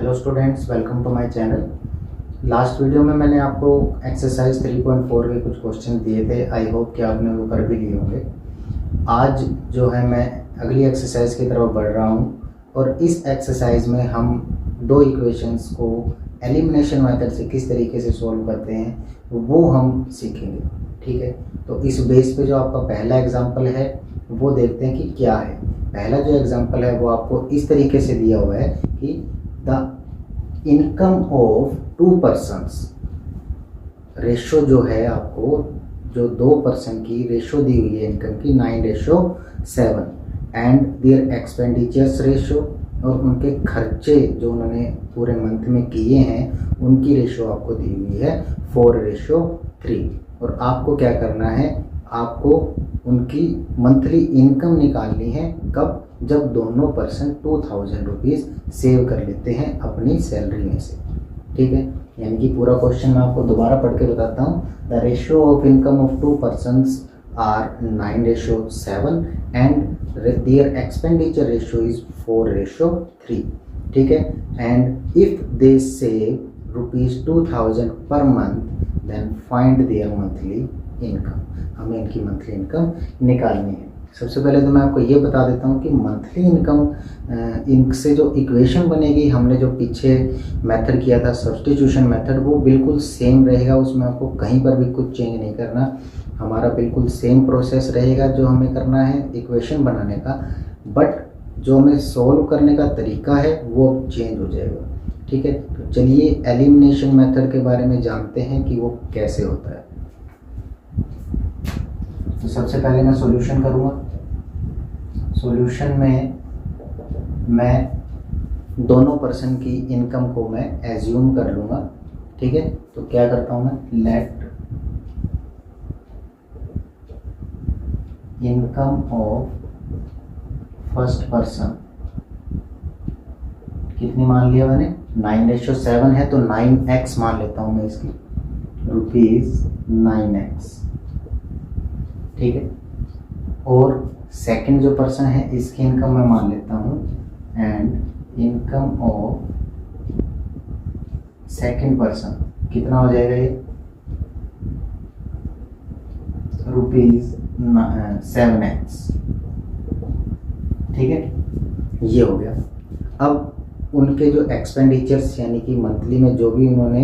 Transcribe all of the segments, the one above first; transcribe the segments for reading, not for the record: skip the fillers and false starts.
Hello students, welcome to my channel. Last video में मैंने आपको एक्सरसाइज 3.4 के कुछ क्वेश्चन दिए थे। आई होप कि आपने वो कर भी लिए होंगे। आज जो है मैं अगली एक्सरसाइज की तरफ बढ़ रहा हूँ और इस एक्सरसाइज में हम दो इक्वेशंस को एलिमिनेशन मेथड से किस तरीके से सॉल्व करते हैं वो हम सीखेंगे। ठीक है, तो इस बेस पे जो आपका पहला एग्जाम्पल है वो देखते हैं कि क्या है। पहला जो एग्जाम्पल है वो आपको इस तरीके से दिया हुआ है कि the income of 2 persons, ratio जो है आपको जो 2 पर्सन की रेशो दी हुई है इनकम की 9:7 एंड देयर एक्सपेंडिचर्स रेशो, और उनके खर्चे जो उन्होंने पूरे मंथ में किए हैं उनकी रेशो आपको दी हुई है 4:3। और आपको क्या करना है, आपको उनकी मंथली इनकम निकालनी है। कब? जब दोनों पर्सन 2000 रुपीज़ सेव कर लेते हैं अपनी सैलरी में से। ठीक है, यानी कि पूरा क्वेश्चन मैं आपको दोबारा पढ़ के बताता हूँ। The ratio of income of 2 persons are 9:7 and their expenditure ratio is 4:3। ठीक है, and if they save ₹2000 per month then find their monthly income. हमें इनकी मंथली इनकम निकालनी है। सबसे पहले तो मैं आपको ये बता देता हूँ कि मंथली इनकम इनसे जो इक्वेशन बनेगी, हमने जो पीछे मेथड किया था सब्स्टिट्यूशन मेथड, वो बिल्कुल सेम रहेगा। उसमें आपको कहीं पर भी कुछ चेंज नहीं करना। हमारा बिल्कुल सेम प्रोसेस रहेगा जो हमें करना है इक्वेशन बनाने का, बट जो हमें सॉल्व करने का तरीका है वो चेंज हो जाएगा। ठीक है, तो चलिए एलिमिनेशन मेथड के बारे में जानते हैं कि वो कैसे होता है। तो सबसे पहले मैं सॉल्यूशन करूँगा। सॉल्यूशन में मैं दोनों पर्सन की इनकम को मैं एज्यूम कर लूँगा। ठीक है, तो क्या करता हूँ मैं, let income of first person कितनी मान लिया मैंने, 9:7 है तो 9x मान लेता हूँ मैं इसकी, ₹9x। ठीक है, और सेकंड जो पर्सन है इसकी इनकम मैं मान लेता हूँ, and income of second person कितना हो जाएगा ये, ₹7x। ठीक है, ये हो गया। अब उनके जो एक्सपेंडिचर्स यानी कि मंथली में जो भी उन्होंने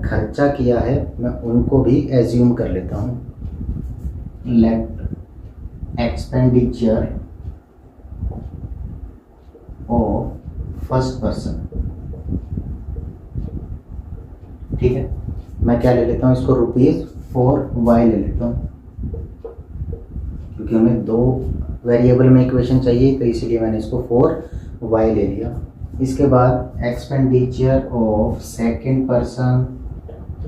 खर्चा किया है मैं उनको भी एज्यूम कर लेता हूँ। Let expenditure of first person. ठीक है, मैं क्या ले लेता हूँ इसको, ₹4y ले लेता हूँ, क्योंकि हमें 2 वेरिएबल में इक्वेशन चाहिए तो इसीलिए मैंने इसको 4y ले लिया। इसके बाद एक्सपेंडिचर ऑफ सेकंड पर्सन,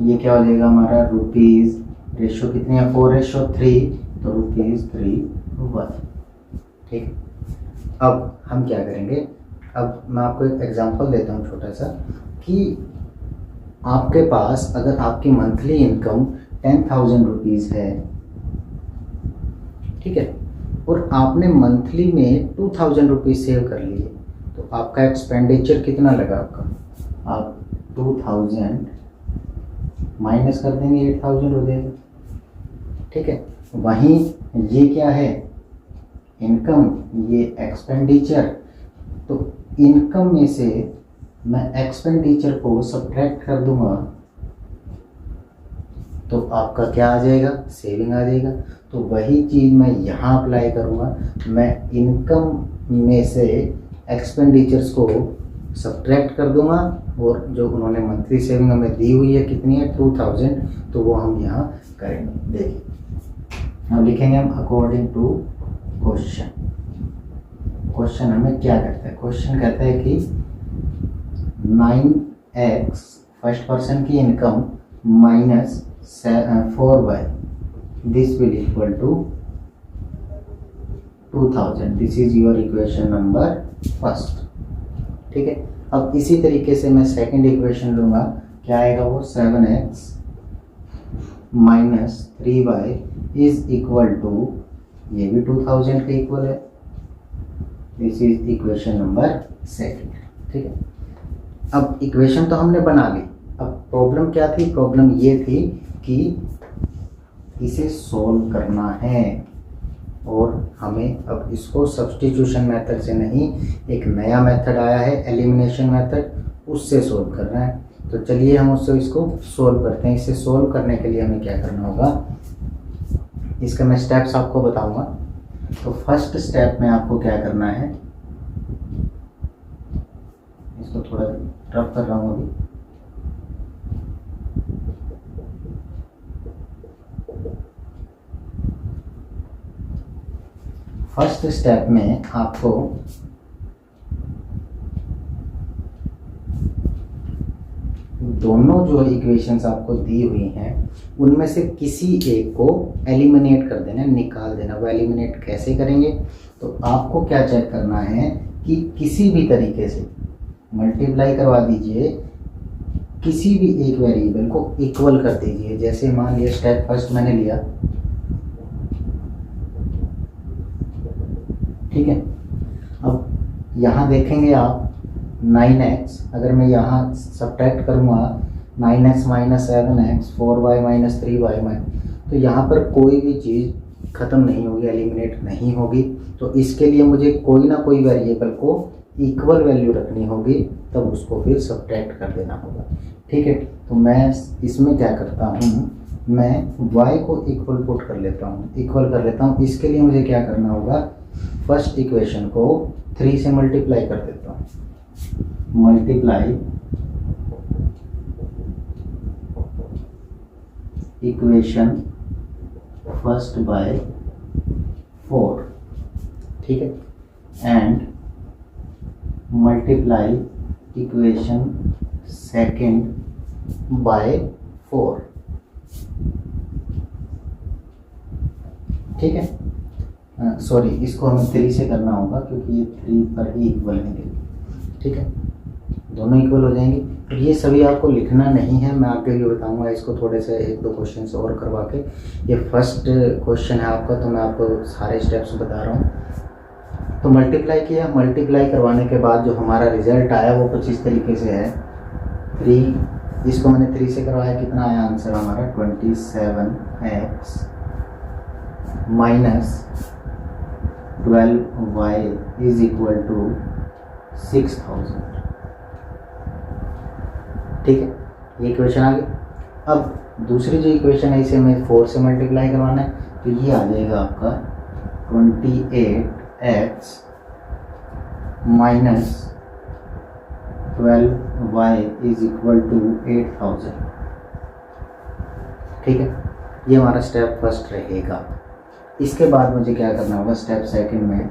ये क्या हो जाएगा हमारा, रुपीज़, रेशो कितनी है 4:3, तो ₹3y। ठीक, अब हम क्या करेंगे, अब मैं आपको एक एग्जांपल देता हूँ छोटा सा कि आपके पास अगर आपकी मंथली इनकम 10,000 रुपीज़ है, ठीक है, और आपने मंथली में 2000 रुपीज़ सेव कर लिए, तो आपका एक्सपेंडिचर कितना लगा आपका, आप 2000 माइनस कर देंगे 8000 हो जाएगा। ठीक है, वहीं ये क्या है, इनकम, ये एक्सपेंडिचर। तो इनकम में से मैं एक्सपेंडिचर को सब्ट्रैक्ट कर दूंगा तो आपका क्या आ जाएगा, सेविंग आ जाएगा। तो वही चीज़ मैं यहाँ अप्लाई करूँगा। मैं इनकम में से एक्सपेंडिचर्स को सब्ट्रैक्ट कर दूंगा और जो उन्होंने मंथली सेविंग हमें दी हुई है कितनी है, 2000, तो वो हम यहाँ करेंगे। देखिए, हम लिखेंगे हम अकॉर्डिंग टू क्वेश्चन। क्वेश्चन हमें क्या कहता है, क्वेश्चन कहता है कि 9x फर्स्ट पर्सन की income minus 4y, this will equal to 2000। This is your equation number first. ठीक है, अब इसी तरीके से मैं सेकंड इक्वेशन लूँगा, क्या आएगा वो, 7x minus 3y is equal to, ये भी 2000 के इक्वल है। This is equation number second. ठीक है, अब इक्वेशन तो हमने बना ली, अब प्रॉब्लम क्या थी? प्रॉब्लम ये थी कि इसे सॉल्व करना है और हमें अब इसको सब्स्टिट्यूशन मेथड से नहीं, एक नया मेथड आया है एलिमिनेशन मेथड, उससे सॉल्व करना है। तो चलिए हम उससे इसको सॉल्व करते हैं। इसे सॉल्व करने के लिए हमें क्या करना होगा, इसका मैं स्टेप्स आपको बताऊंगा। तो फर्स्ट स्टेप में आपको क्या करना है, इसको थोड़ा रफ कर रहा हूँ अभी। फर्स्ट स्टेप में आपको दोनों जो इक्वेशंस आपको दी हुई हैं उनमें से किसी एक को एलिमिनेट कर देना, निकाल देना। वो एलिमिनेट कैसे करेंगे? तो आपको क्या चेक करना है कि किसी भी तरीके से मल्टीप्लाई करवा दीजिए, किसी भी एक वेरिएबल को इक्वल कर दीजिए। जैसे मान लिया स्टेप फर्स्ट मैंने लिया, ठीक है। अब यहाँ देखेंगे आप 9x, अगर मैं यहाँ सब्ट्रैक्ट करूँगा 9x minus 7x 4y minus 3y तो यहाँ पर कोई भी चीज़ ख़त्म नहीं होगी, एलिमिनेट नहीं होगी। तो इसके लिए मुझे कोई ना कोई वेरिएबल को इक्वल वैल्यू रखनी होगी, तब उसको फिर सब्ट्रैक्ट कर देना होगा, ठीक है। तो मैं इसमें क्या करता हूँ, मैं y को इक्वल पुट कर लेता हूँ, इक्वल कर लेता हूँ। इसके लिए मुझे क्या करना होगा, फर्स्ट इक्वेशन को 3 से मल्टीप्लाई कर देता हूँ, मल्टीप्लाई इक्वेशन फर्स्ट बाय 4, ठीक है, and multiply equation second by 4, ठीक है। सॉरी, इसको हमें 3 से करना होगा क्योंकि ये 3 पर ही इक्वल है, ठीक है, दोनों इक्वल हो जाएंगे। तो ये सभी आपको लिखना नहीं है, मैं आपके लिए बताऊंगा इसको थोड़े से 1-2 क्वेश्चन और करवा के। ये फर्स्ट क्वेश्चन है आपका, तो मैं आपको सारे स्टेप्स बता रहा हूँ। तो मल्टीप्लाई किया, मल्टीप्लाई करवाने के बाद जो हमारा रिजल्ट आया वो कुछ इस तरीके से है। 3, इसको मैंने 3 से करवाया, कितना आया आंसर हमारा 27x minus 12y is equal to 6000, ठीक है। ये इक्वेशन आ गई। अब दूसरी जो इक्वेशन है इसे हमें 4 से मल्टीप्लाई करवाना है, तो ये आ जाएगा आपका 28x minus 12y is equal to 8000, ठीक है। ये हमारा स्टेप फर्स्ट रहेगा। इसके बाद मुझे क्या करना होगा स्टेप सेकंड में।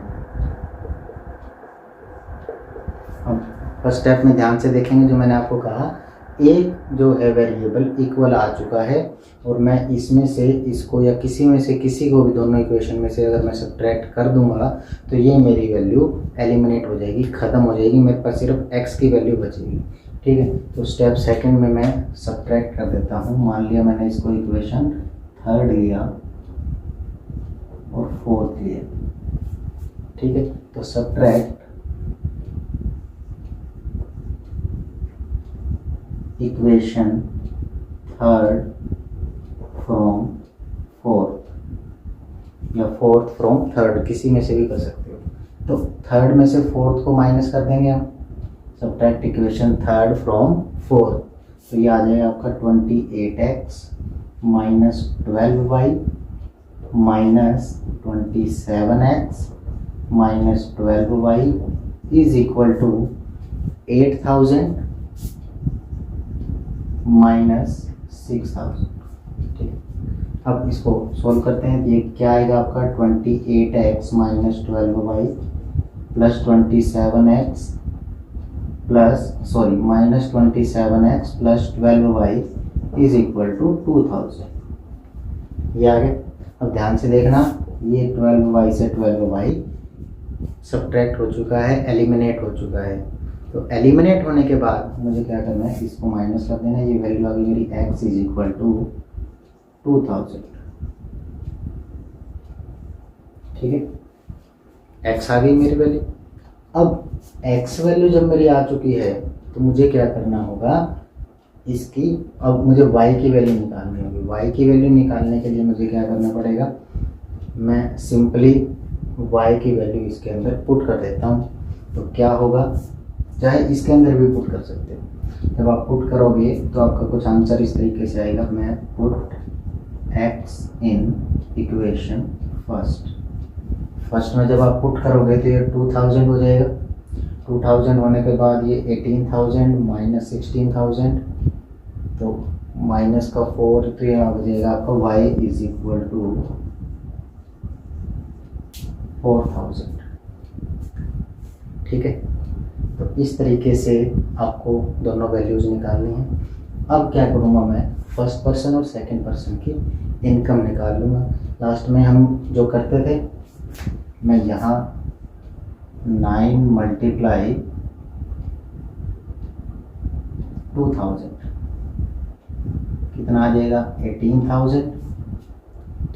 अब फर्स्ट स्टेप में ध्यान से देखेंगे, जो मैंने आपको कहा, एक जो है वेरिएबल इक्वल आ चुका है और मैं इसमें से इसको या किसी में से किसी को भी, दोनों इक्वेशन में से अगर मैं सब्ट्रैक्ट कर दूंगा तो ये मेरी वैल्यू एलिमिनेट हो जाएगी, ख़त्म हो जाएगी, मेरे पास सिर्फ x की वैल्यू बचेगी, ठीक है। तो स्टेप सेकंड में मैं सब्ट्रैक्ट कर देता हूँ। मान लिया मैंने इसको इक्वेशन थर्ड लिया और फोर्थ लिया, ठीक है। तो subtract equation third from fourth या फोर्थ फ्रॉम थर्ड, किसी में से भी कर सकते हो। तो थर्ड में से फोर्थ को माइनस कर देंगे हम, subtract equation third from fourth, तो ये आ जाएगा आपका 28x minus 12y minus 27x minus 12y is equal to 8000 minus 6000, ठीक है। अब इसको सोल्व करते हैं। ये क्या आएगा आपका 28x minus 12y plus 27x minus 27x plus 12y is equal to 2000। ये आ गया। अब ध्यान से देखना, ये 12y से 12y सब्ट्रैक्ट हो चुका है, एलिमिनेट हो चुका है। तो एलिमिनेट होने के बाद मुझे क्या करना है, इसको माइनस कर देना है। ये वैल्यू आ गई मेरी x इज इक्वल टू 2000, ठीक है। x आ गई मेरी वैल्यू। अब x वैल्यू जब मेरी आ चुकी है तो मुझे क्या करना होगा, इसकी अब मुझे y की वैल्यू निकालनी होगी। y की वैल्यू निकालने के लिए मुझे क्या करना पड़ेगा, मैं सिंपली y की वैल्यू इसके अंदर पुट कर देता हूँ। तो क्या होगा, चाहे इसके अंदर भी पुट कर सकते हो। जब आप पुट करोगे तो आपका कुछ आंसर इस तरीके से आएगा, मैं put x in equation first में जब आप पुट करोगे तो ये 2000 हो जाएगा। 2000 होने के बाद ये 18,000 माइनस 16,000, तो माइनस का 4 तो यहाँ हो जाएगा आपका y इज इक्वल टू 4000। ठीक है, तो इस तरीके से आपको दोनों वैल्यूज़ निकालनी है। अब क्या करूँगा, मैं फर्स्ट पर्सन और सेकंड पर्सन की इनकम निकाल लूँगा। लास्ट में हम जो करते थे, मैं यहाँ 9 मल्टीप्लाई 2000 कितना आ जाएगा, 18,000।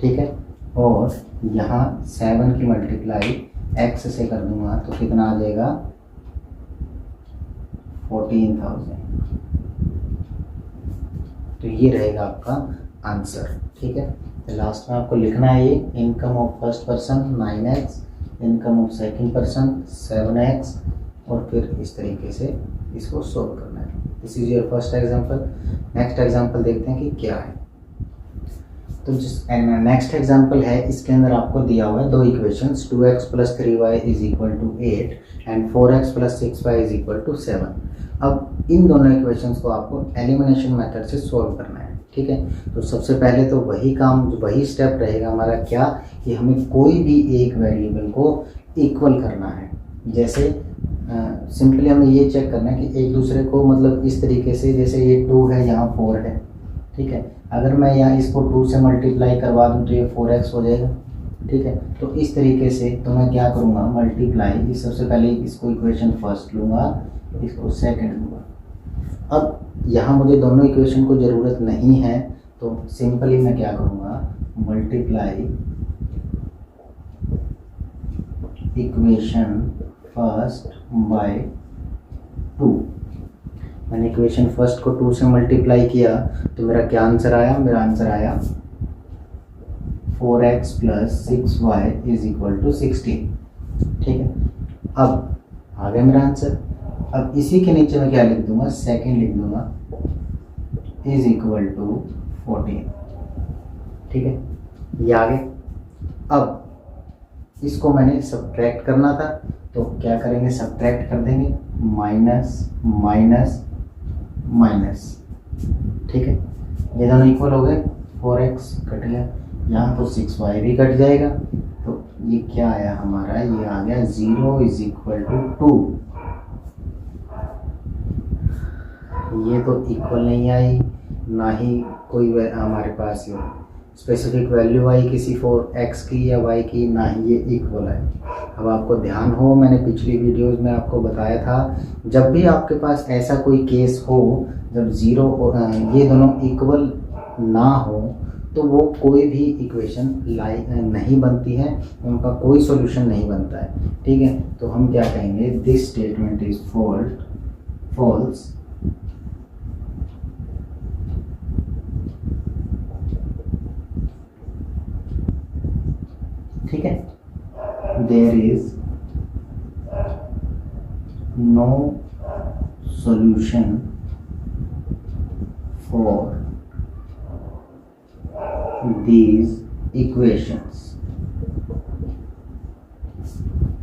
ठीक है, और यहाँ 7 की मल्टीप्लाई x से कर दूंगा तो कितना आ जाएगा, 14,000। तो ये रहेगा आपका आंसर। ठीक है, तो लास्ट में आपको लिखना है ये income of first person 9x, income of second person 7x, और फिर इस तरीके से इसको सोल्व करना है। This is your first example. Next example देखते हैं कि क्या है। तो जिस नेक्स्ट एग्जांपल है, इसके अंदर आपको दिया हुआ है दो equations, 2x + 3y = 8 and 4x + 6y = 7। अब इन दोनों इक्वेशंस को आपको एलिमिनेशन मेथड से सॉल्व करना है। ठीक है, तो सबसे पहले तो वही काम, वही स्टेप रहेगा हमारा, क्या कि हमें कोई भी एक वेरिएबल को इक्वल करना है। जैसे सिंपली हमें ये चेक करना है कि एक दूसरे को, मतलब इस तरीके से, जैसे ये 2 है, यहाँ 4 है। ठीक है, अगर मैं यहाँ इसको 2 से मल्टीप्लाई करवा दूँ तो ये 4x हो जाएगा। ठीक है, तो इस तरीके से तो मैं क्या करूँगा, मल्टीप्लाई, सबसे पहले इसको इक्वेशन फर्स्ट लूँगा, इसको सेकंड लूँगा। अब यहाँ मुझे दोनों इक्वेशन को ज़रूरत नहीं है, तो सिंपली मैं क्या करूँगा, मल्टीप्लाई इक्वेशन फर्स्ट बाय 2। मैंने इक्वेशन फर्स्ट को 2 से मल्टीप्लाई किया तो मेरा क्या आंसर आया, मेरा आंसर आया 4x + 6y = 16। ठीक है, अब आ गया मेरा आंसर। अब इसी के नीचे मैं क्या लिख दूंगा, सेकंड लिख दूंगा = 14। ठीक है, ये आ गया। अब इसको मैंने सब्ट्रैक्ट करना था, तो क्या करेंगे, सब्ट्रैक्ट कर देंगे, माइनस माइनस माइनस। ठीक है, ये दोनों इक्वल हो गए, 4x कट गया, यहाँ तो 6y भी कट जाएगा, तो ये क्या आया हमारा, ये आ गया 0 = 2। ये तो इक्वल नहीं आई, ना ही कोई हमारे पास स्पेसिफिक वैल्यू आई किसी x की या y की, ना ही ये इक्वल है। अब आपको ध्यान हो, मैंने पिछली वीडियोस में आपको बताया था, जब भी आपके पास ऐसा कोई केस हो जब ये दोनों इक्वल ना हो, तो वो कोई भी इक्वेशन नहीं बनती है, उनका कोई सॉल्यूशन नहीं बनता है। ठीक है, तो हम क्या कहेंगे, दिस स्टेटमेंट इज फॉल्स। ठीक है, there is no solution for these equations.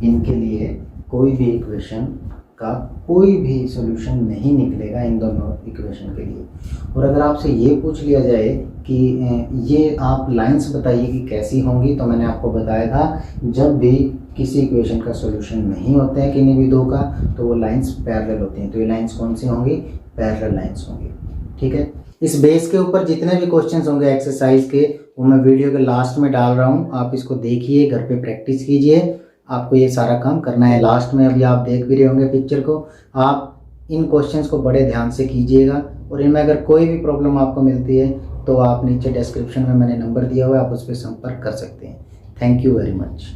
इनके लिए कोई भी इक्वेशन का कोई भी सॉल्यूशन नहीं निकलेगा इन दोनों इक्वेशन के लिए। और अगर आपसे ये पूछ लिया जाए कि ये आप लाइंस बताइए कि कैसी होंगी, तो मैंने आपको बताया था, जब भी किसी इक्वेशन का सॉल्यूशन नहीं होता है किन्हीं भी दो का, तो वो लाइंस पैरेलल होती हैं। तो ये लाइंस कौन सी होंगी, पैरेलल लाइंस होंगी। ठीक है, इस बेस के ऊपर जितने भी क्वेश्चंस होंगे एक्सरसाइज के, वो मैं वीडियो के लास्ट में डाल रहा हूँ, आप इसको देखिए, घर पे प्रैक्टिस कीजिए। आपको ये सारा काम करना है। लास्ट में अभी आप देख भी रहे होंगे पिक्चर को, आप इन क्वेश्चंस को बड़े ध्यान से कीजिएगा। और इनमें अगर कोई भी प्रॉब्लम आपको मिलती है तो आप नीचे डिस्क्रिप्शन में मैंने नंबर दिया हुआ है, आप उस पर संपर्क कर सकते हैं। Thank you very much.